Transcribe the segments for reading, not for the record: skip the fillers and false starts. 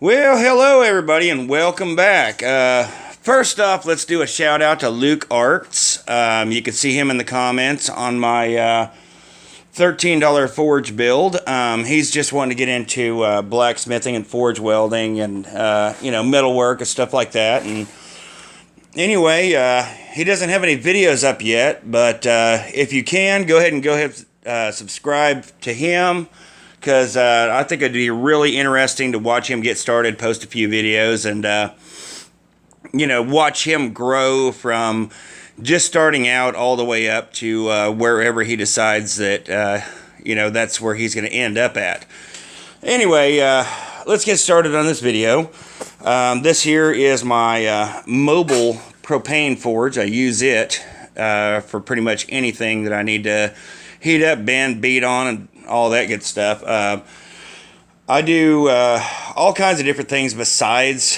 Well, hello everybody and welcome back. First off, let's do a shout out to Luke Arts. You can see him in the comments on my $13 forge build. He's just wanting to get into blacksmithing and forge welding and metalwork and stuff like that. And anyway, he doesn't have any videos up yet, but if you can, go ahead subscribe to him. Because I think it'd be really interesting to watch him get started, post a few videos, and, watch him grow from just starting out all the way up to wherever he decides that, that's where he's going to end up at. Anyway, let's get started on this video. This here is my mobile propane forge. I use it for pretty much anything that I need to heat up, bend, beat on, and all that good stuff. I do all kinds of different things besides,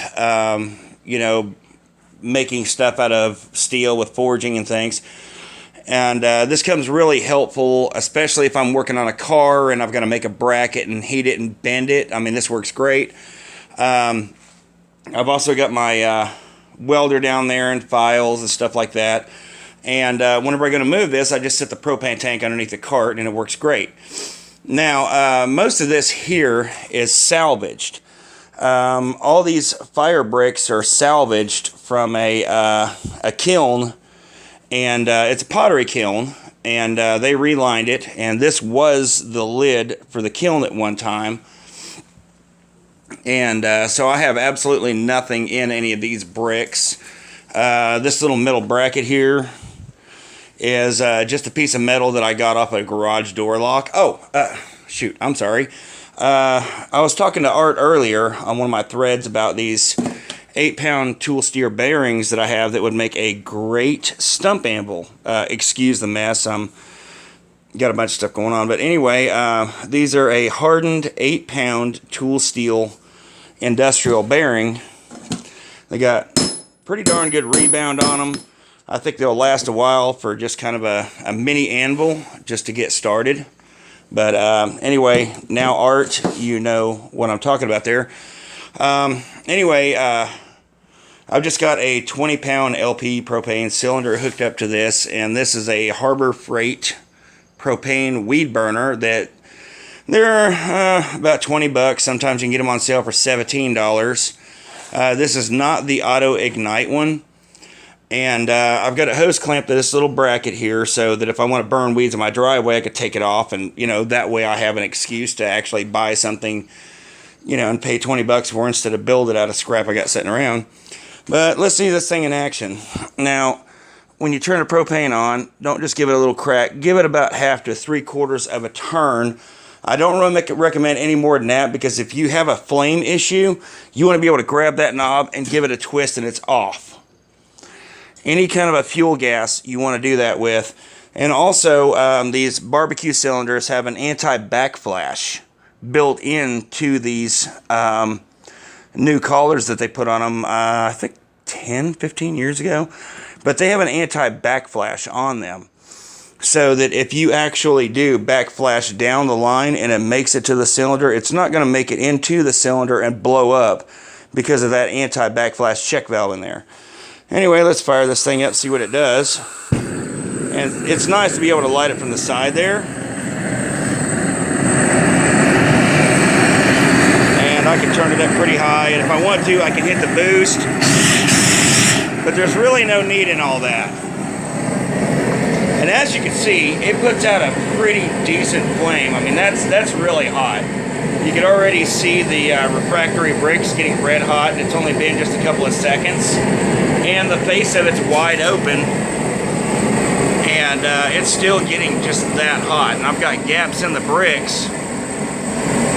making stuff out of steel with forging and things. And this comes really helpful, especially if I'm working on a car and I've got to make a bracket and heat it and bend it. I mean, this works great. I've also got my welder down there and files and stuff like that. And whenever I'm going to move this, I just set the propane tank underneath the cart and it works great. Now, most of this here is salvaged. All these fire bricks are salvaged from a kiln, and it's a pottery kiln, and they relined it, and this was the lid for the kiln at one time. And so I have absolutely nothing in any of these bricks. This little metal bracket here is just a piece of metal that I got off a garage door lock. Shoot, I'm sorry. I was talking to Art earlier on one of my threads about these 8-pound tool steer bearings that I have that would make a great stump anvil. Excuse the mess, got a bunch of stuff going on. But anyway, these are a hardened 8-pound tool steel industrial bearing. They got pretty darn good rebound on them. I think they'll last a while for just kind of a mini anvil just to get started. But anyway, now Art, you know what I'm talking about there. Anyway, I've just got a 20-pound LP propane cylinder hooked up to this, and this is a Harbor Freight propane weed burner that they're about 20 bucks. Sometimes you can get them on sale for $17. This is not the auto ignite one. And I've got a hose clamp to this little bracket here so that if I want to burn weeds in my driveway, I could take it off. And, that way I have an excuse to actually buy something, and pay 20 bucks for instead of build it out of scrap I got sitting around. But let's see this thing in action. Now, when you turn the propane on, don't just give it a little crack. Give it about half to 3/4 of a turn. I don't really recommend any more than that, because if you have a flame issue, you want to be able to grab that knob and give it a twist and it's off. Any kind of a fuel gas you want to do that with. And also, these barbecue cylinders have an anti-backflash built into these new collars that they put on them, I think 10, 15 years ago. But they have an anti-backflash on them, so that if you actually do backflash down the line and it makes it to the cylinder, it's not going to make it into the cylinder and blow up because of that anti-backflash check valve in there. Anyway, let's fire this thing up, see what it does. And it's nice to be able to light it from the side there. And I can turn it up pretty high, and if I want to, I can hit the boost. But there's really no need in all that. And as you can see, it puts out a pretty decent flame. I mean, that's really hot. You can already see the refractory bricks getting red hot, and it's only been just a couple of seconds. And the face of it's wide open, and it's still getting just that hot. And I've got gaps in the bricks,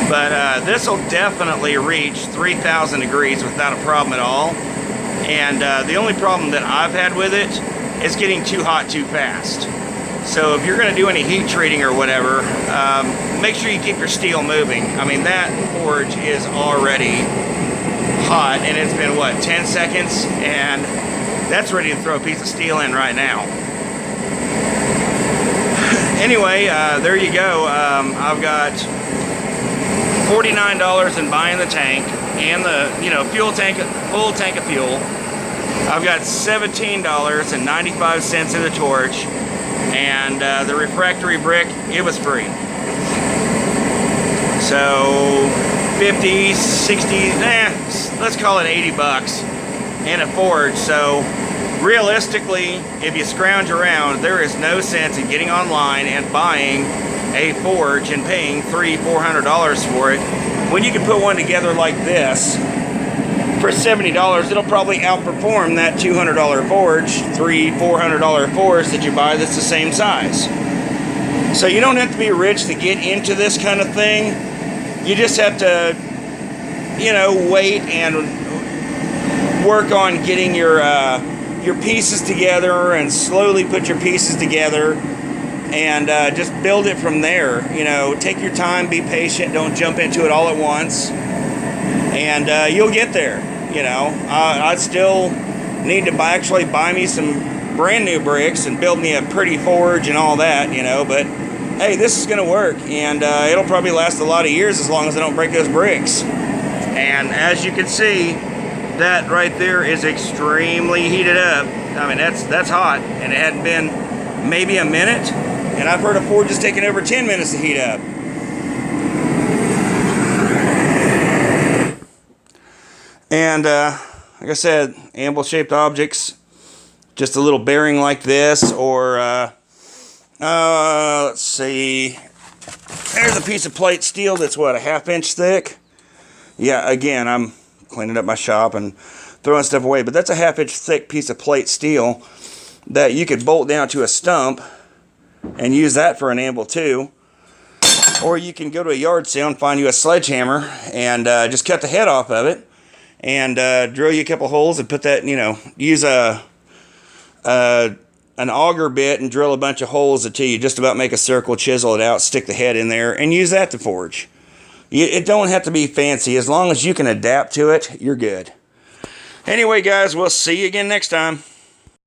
but this will definitely reach 3,000 degrees without a problem at all. And the only problem that I've had with it is getting too hot too fast. So if you're going to do any heat treating or whatever, make sure you keep your steel moving. I mean, that forge is already hot, and it's been, what, 10 seconds? And that's ready to throw a piece of steel in right now. Anyway, there you go. I've got $49 in buying the tank, and the, full tank of fuel. I've got $17.95 in the torch, and the refractory brick, it was free. So 50, 60, let's call it 80 bucks in a forge. So realistically, if you scrounge around, there is no sense in getting online and buying a forge and paying $300-400 for it when you can put one together like this for $70. It'll probably outperform that $200 forge, $300-400 forge that you buy that's the same size. So you don't have to be rich to get into this kind of thing. You just have to, wait and work on getting your pieces together, and slowly put your pieces together, and just build it from there. Take your time, be patient, don't jump into it all at once, and you'll get there. I still need to actually buy me some brand new bricks and build me a pretty forge and all that, but hey, this is going to work, and it'll probably last a lot of years as long as I don't break those bricks. And as you can see, that right there is extremely heated up. I mean, that's hot, and it hadn't been maybe a minute, and I've heard a forge is taking over 10 minutes to heat up. And like I said, anvil-shaped objects, just a little bearing like this, or let's see, there's a piece of plate steel that's what, a 1/2 inch thick. Yeah, again, I'm cleaning up my shop and throwing stuff away, but that's a 1/2 inch thick piece of plate steel that you could bolt down to a stump and use that for an anvil too. Or you can go to a yard sale and find you a sledgehammer and just cut the head off of it and drill you a couple holes and put that, use an auger bit and drill a bunch of holes until you just about make a circle, chisel it out, stick the head in there, and use that to forge. It don't have to be fancy. As long as you can adapt to it, you're good. Anyway, guys, we'll see you again next time.